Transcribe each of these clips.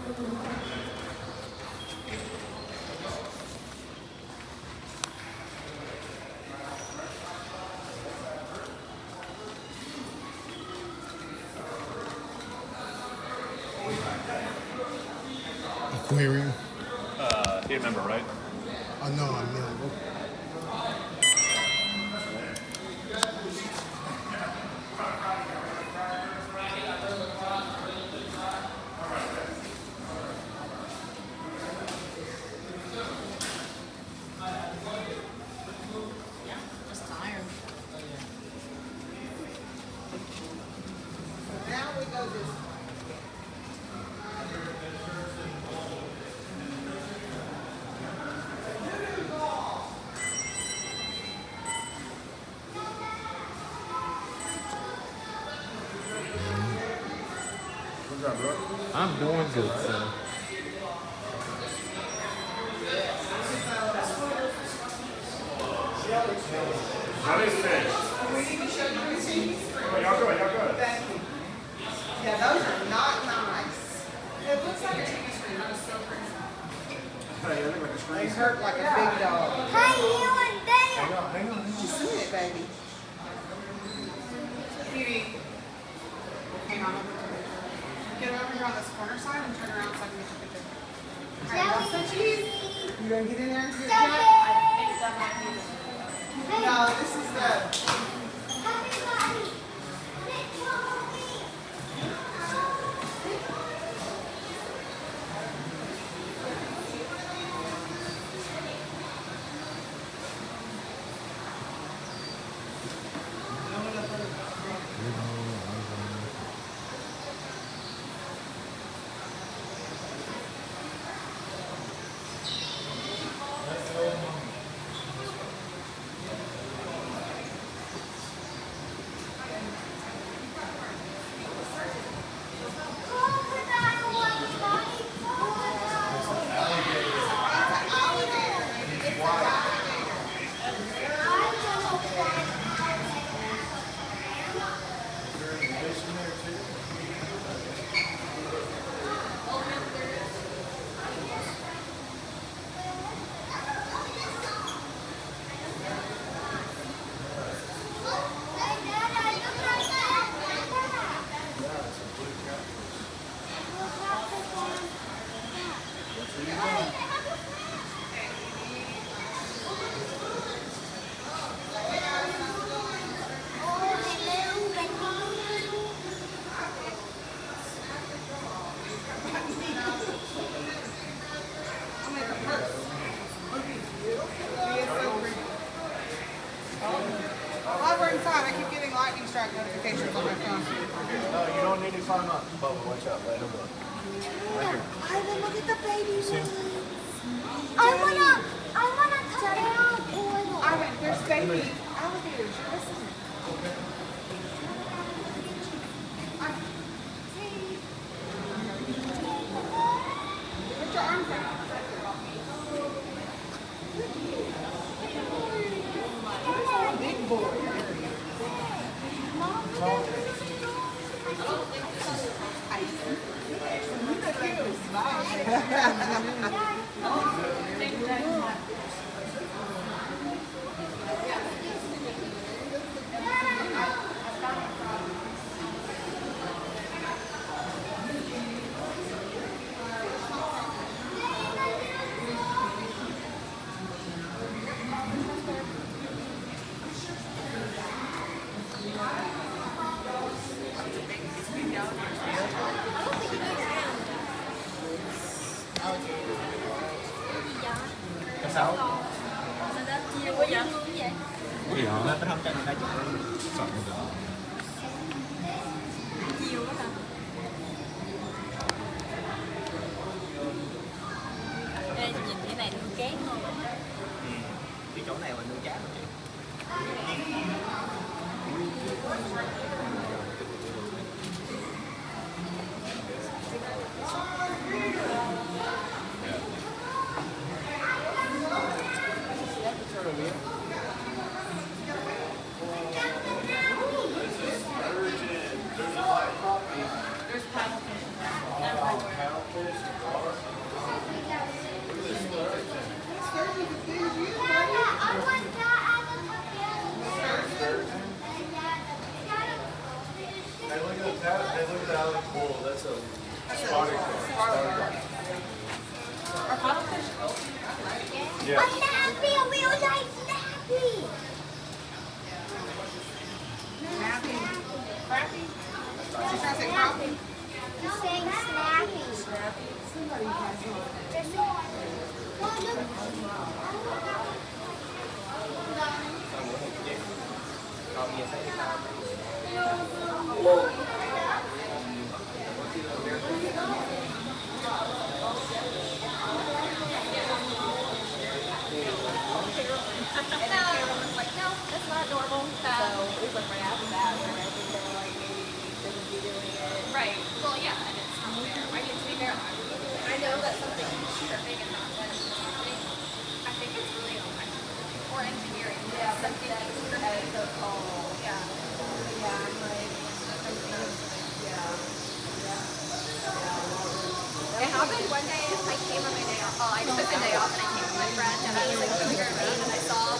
Aquarium. You remember, right? Oh no, I'm not. Just tired. Now we go this way. What's up, bro? I'm doing good, sir. How is fish? We need to show you the cheese. Oh, y'all good, y'all good. Thank you. Yeah, those are not nice. It looks like a TV screen. That is so crazy. Hey, they look like a They screen. hurt like a big dog. Hang on, hang on. Just a minute, baby. Beauty. Hang on. Get over here on this corner side and turn around so I can get your picture. Alright, that's the cheese. You gonna get in there and get it? I think that might be the... No, this is the... While we're inside, I keep getting lightning strike notifications on my phone. No, you don't need to climb up. Bubba, watch out. Let him look. Ivan, look at the baby ones. I wanna touch it. Ivan, there's baby alligators. Listen. Put your arms out. Big boy. Cái sao? Nhiều quá vậy? Gì hả? Lên không cho người ta chụp. Sợ cái đó. Nhiều quá hả? Ê, nhìn cái này nuôi cát không? Cái chỗ này mà nuôi cá mà chị. There's paddlefish. Our paddlefish. Yeah. I'm happy. We all like happy. Snappy. Crappy? She's trying to say crappy? He's saying snappy. Somebody has Like, no, that's not normal. So it was like right after that where I think they were like, maybe you shouldn't be doing it. Right. Well, yeah, and it's not fair. I mean, to be fair, I know that something is tripping and not when it's happening. I think it's really electrical or engineering. Yeah, something that's tripping. So cold. Yeah. Yeah, I'm like, it happened one day. I came on my day off. Oh, I took a day off and I came with my friend and I was like showing her a meme and I saw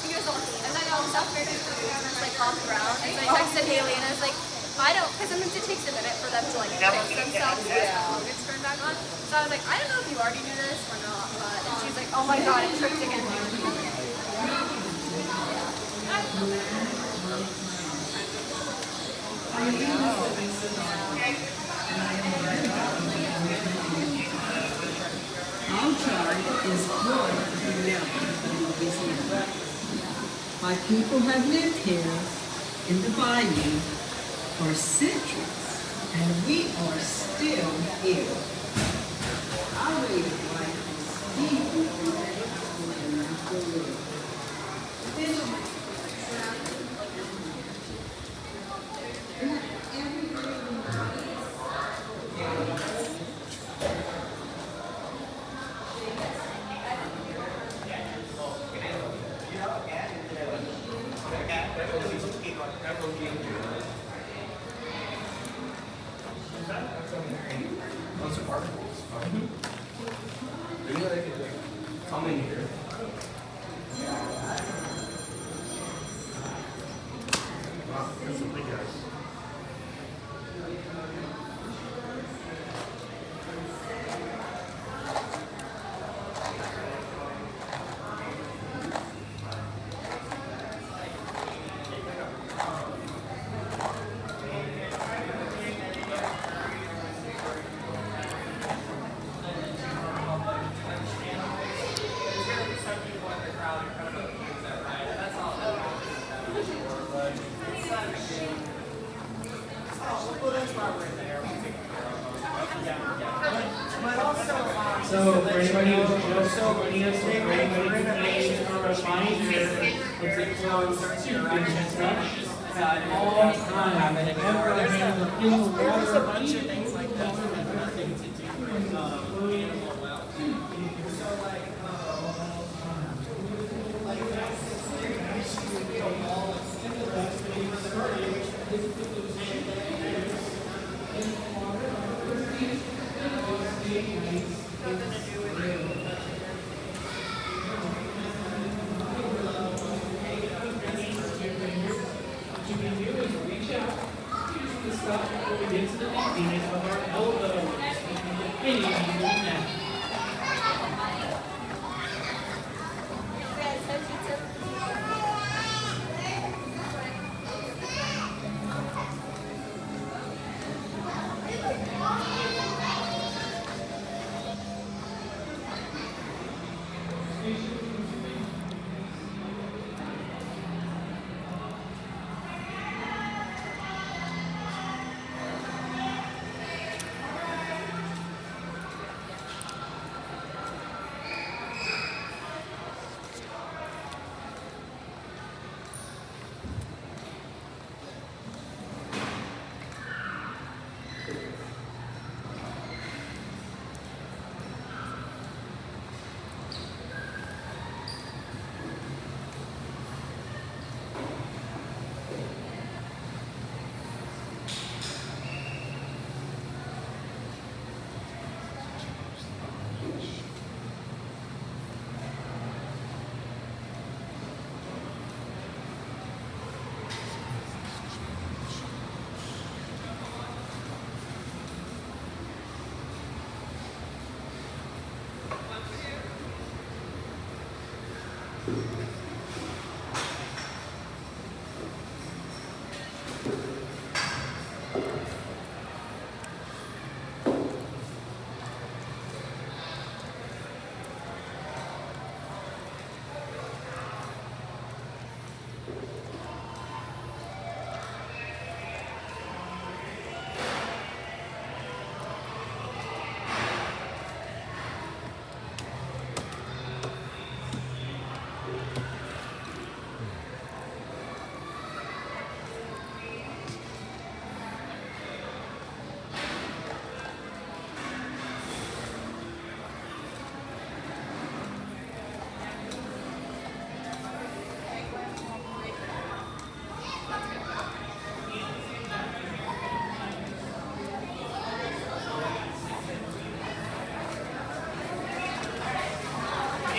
he was on and I all South American food and it's like off the ground. And so I texted Haley and I was like, I don't, because sometimes it takes a minute for them to like fix themselves because the phone gets turned back on. So I was like, I don't know if you already knew this or not, but and she's like, oh my god, it tripped again. Our chart is one of the mountains of Louisiana. My people have lived here in the bayou for centuries, and we are still here. Our way of life is deeply connected to the natural world. Come in here. Wow, there's some big guys. So for anybody who's just joining us, or for anybody who's or applying here, it's a student stuff at all times. Never handle in the water. There's a bunch of things like that that have nothing to do with animal welfare.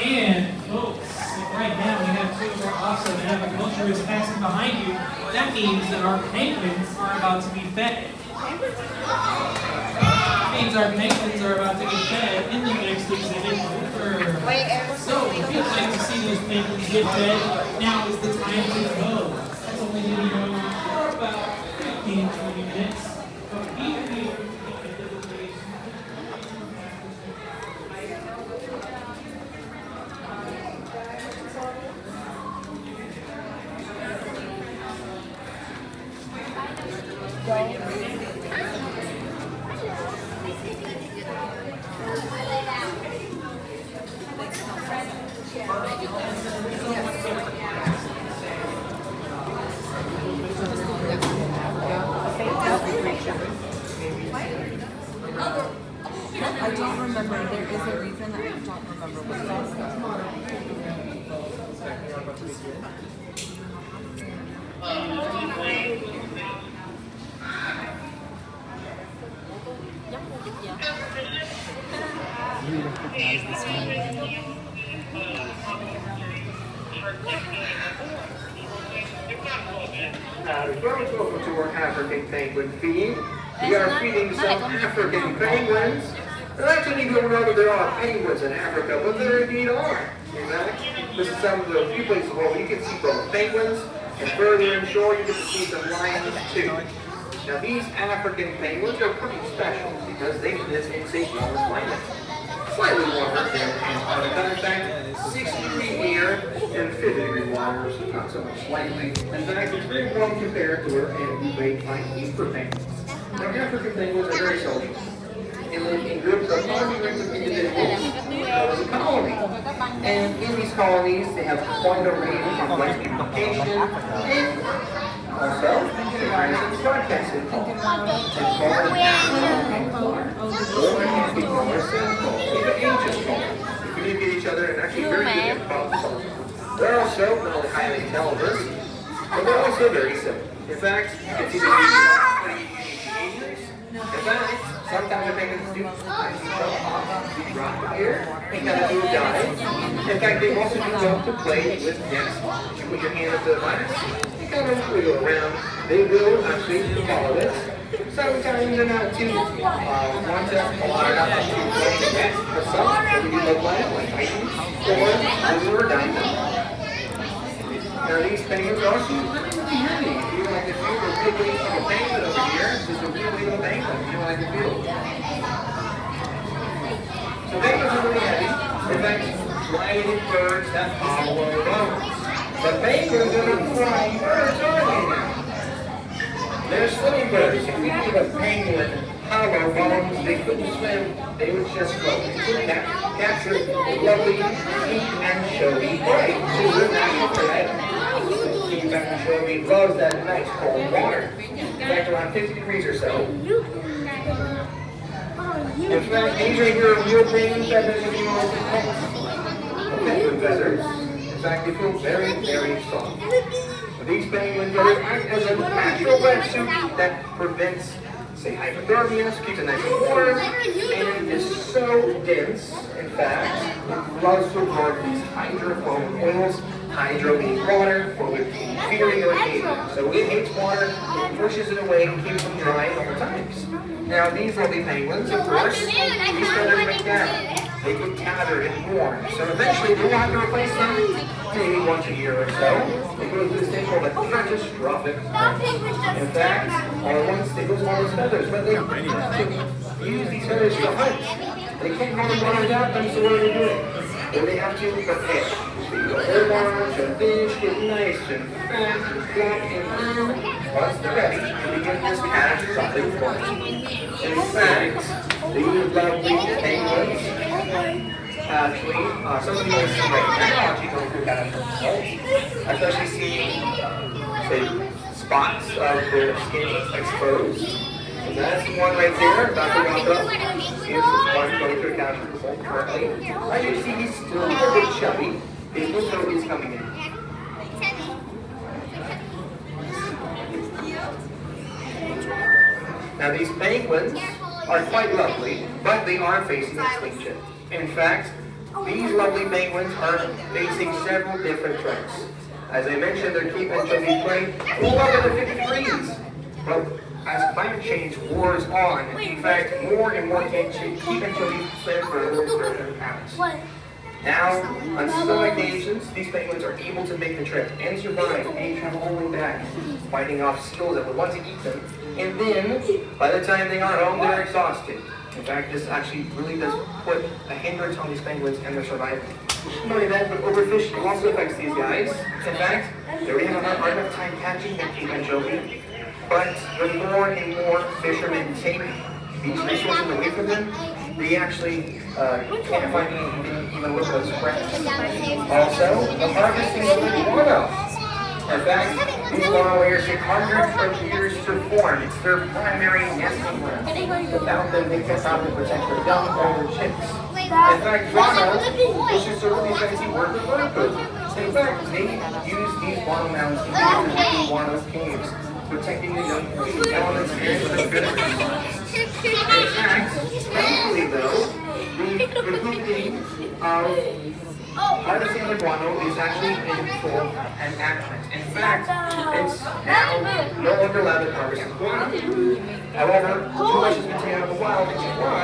And folks, right now we have two of our awesome aviculturists passing behind you. That means that our penguins are about to be fed. That means our penguins are about to get fed in the next exhibit over. So if you'd like to see those penguins get fed, now is the time to go. That's only going to be going on for about 15-20 minutes. But be here. I don't remember. There is a reason that I don't remember what Welcome to our African penguin feed. We are feeding some African penguins. And actually, you don't know that there are penguins in Africa, but there indeed are. In fact, this is some of the few places where you can see both penguins, and further inshore you get to see some lions too. Now these African penguins are pretty special because they live in safe warm climates. Slightly warmer than Antarctica. In fact, 60-degree air and 50-degree water, so not so much slightly. In fact, it's very warm compared to our great white Easter penguins. Now African penguins are very social. They live in groups of hundreds of individuals as a colony. And in these colonies, they have quite a range of complex communication and also they transmit broadcasting calls. It's called an or it can be called a cell call, even ancient call. They communicate each other and actually very good at problem solving. They're also not only highly intelligent, but they're also very simple. In fact, it's either behaviors. In fact, sometimes the penguins do drop here, they kind of do dive. In fact, they also do love to play with nests. You put your hand up to the virus, you kind of wiggle around. They will actually follow it. Sometimes they're not too want to are not too close to that, but some maybe do look like Titans or diamonds. Now these penguins are also really heavy. If you like to feel the real weight of a penguin over here, this is the real weight of a penguin. If you like to feel. So penguins are really heavy. In fact, flying birds have hollow bones. But penguins are not flying birds, are they now? They're swimming birds. If we give a penguin hollow bones, they couldn't swim. They would just float. They couldn't capture lovely, pink, and showy prey. So they're not for that. In fact, Showy loves that nice cold water. In fact, around 50 degrees or so. In fact, these right here are real penguin feathers if you want to penguin feathers. In fact, they feel very, very soft. These penguin feathers act as a natural wetsuit that prevents, say, hypothermia, keeps it nice and warm, and is so dense, in fact, it loves to absorb these hydrophobic oils. Hydro means water, or with fearing or hating. So it hates water, it pushes it away, and keeps them dry at all times. Now these lovely penguins, of course, these feathers break down. they get tattered and worn. So eventually they will have to replace them maybe once a year or so. They go through this thing called a catastrophic. In fact, once they lose all those feathers, but they use these feathers to hunt. They can't run and run without them, so what are they doing? Well, they have to prepare. The whole ones and fish get nice and fat and flat and firm. Once they're ready, they begin this catastrophic course. In fact, they use lovely penguins. Actually, some of you are seeing right now actually going through catastrophic results. Especially seeing, say, spots of their skin exposed. So that's one right there, Dr. Waka. Here's one going through catastrophic result currently. As you see, he's still a little bit chubby. His new coat is coming in. Now these penguins are quite lovely, but they are facing extinction. In fact, these lovely penguins are facing several different threats. As I mentioned, their keep anchovy prey will go over 50 degrees. But as climate change wars on, in fact, more and more keep anchovy swim further and further out. Now, on some occasions, these penguins are able to make the trip and survive and travel all the way back, fighting off seals that would want to eat them. And then, by the time they are home, they're exhausted. In fact, this actually really does put a hindrance on these penguins and their survival. Not only that, but overfishing also affects these guys. In fact, they already have a hard enough time catching their keep anchovy. But when more and more fishermen take these resources away from them, they actually can't find even with those spreads. Also, the harvesting of the guano. In fact, these guano layers take hundreds of years to form. It's their primary nesting ground. Without them, they can't probably protect their young or their chicks. In fact, guano is just a really fancy word for bird food. In fact, they use these guano mounds in the guano caves, protecting the young elements and the critters. In fact, thankfully though, the recruiting of harvesting the guano is actually in full enactment. In fact, it's now no longer allowed to harvest the guano. However, too much has been taken out of the wild, which is why,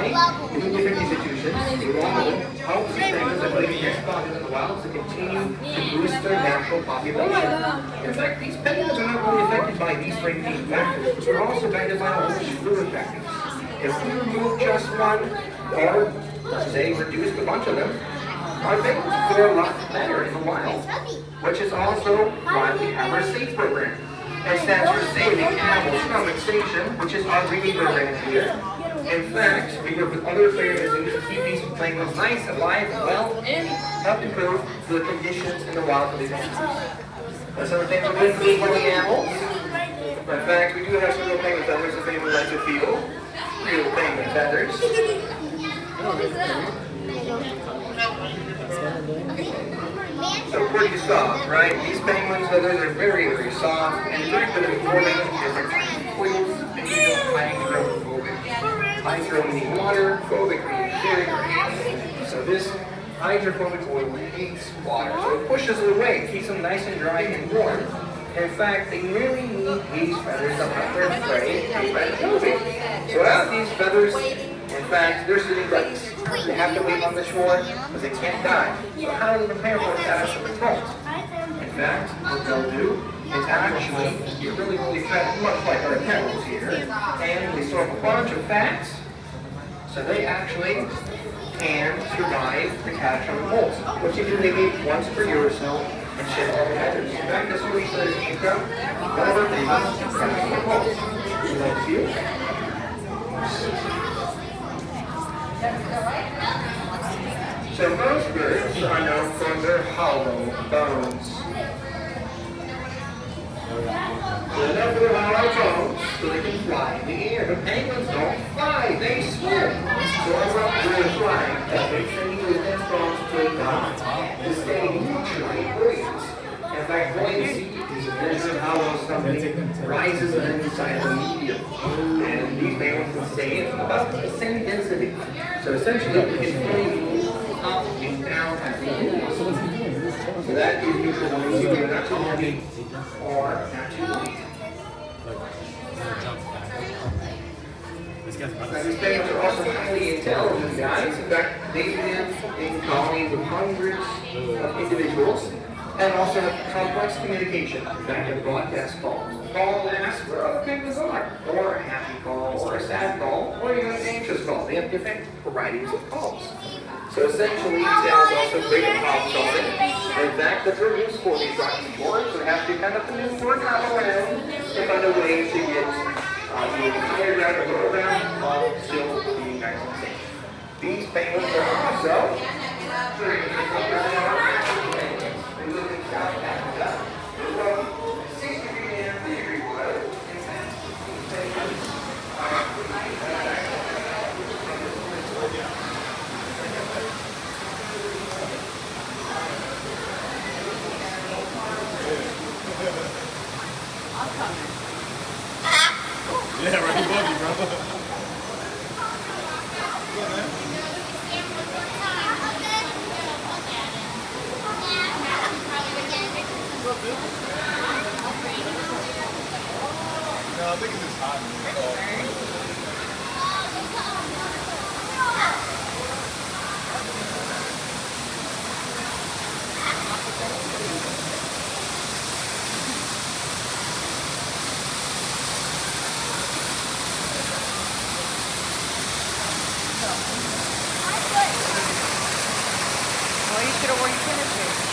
in different institutions, the guano helps these penguins that live in spots in the wild to continue to boost their natural population. In fact, these penguins are not only affected by these three main factors, but they're also affected by all these fluid factors. If we remove just one, or say reduce a bunch of them, our penguins fare a lot better in the wild, which is also why we have our SAFE program. It stands for Saving Animals from Extinction, which is our breeding program here. In fact, we work with other aquariums to keep these penguins nice, alive, and well, and help improve the conditions in the wild for these animals. That's another thing we're doing for these lovely animals. In fact, we do have some real penguin feathers if anyone would like to feel. Real penguin feathers. So pretty soft, right? These penguins' feathers are very, very soft and very good at forming different coils and hydrophobic. Hydro meaning water, phobic meaning very, very. So this hydrophobic oil hates water, so it pushes it away, keeps them nice and dry and warm. In fact, they really need these feathers to hunt their prey and keep moving. So without these feathers, in fact, they're sitting ducks. They have to live on the shore because they can't die. So how do they prepare for a catastrophic result? In fact, what they'll do is actually get really, really fat, much like our camels here, and they store up a bunch of fats, so they actually can survive the catastrophic molts, which usually live once per year or so and shed all the feathers. In fact, this really says came from one of our famous catastrophic molts. Would you like to see it? So most birds are known for their hollow bones. They're known for their hollow bones so they can fly in the air. But penguins don't fly, they swim. So although they're flying, that makes them use their strong straight line to stay neutrally buoyant. In fact, buoyancy is a measure of how well something rises inside the medium. And these penguins can stay in about the same density. So essentially, we can fully move up and down as we move. So that is neutral buoyancy, either not too heavy or not too light. Now, these penguins are also highly intelligent guys. In fact, they live in colonies of hundreds of individuals and also have complex communication. In fact, they broadcast calls. Call and ask where other penguins are, or a happy call, or a sad call, or even an anxious call. They have different varieties of calls. So essentially, these animals are also great at problem solving. In fact, that's very useful in these rocky shores. So we have to kind of maneuver, hop around, and find a way to get the higher ground or lower ground while still being nice and safe. These penguins are also Yeah, right above you, bro. No, I think it's just hot. Well, you should have worn your tennis shoes.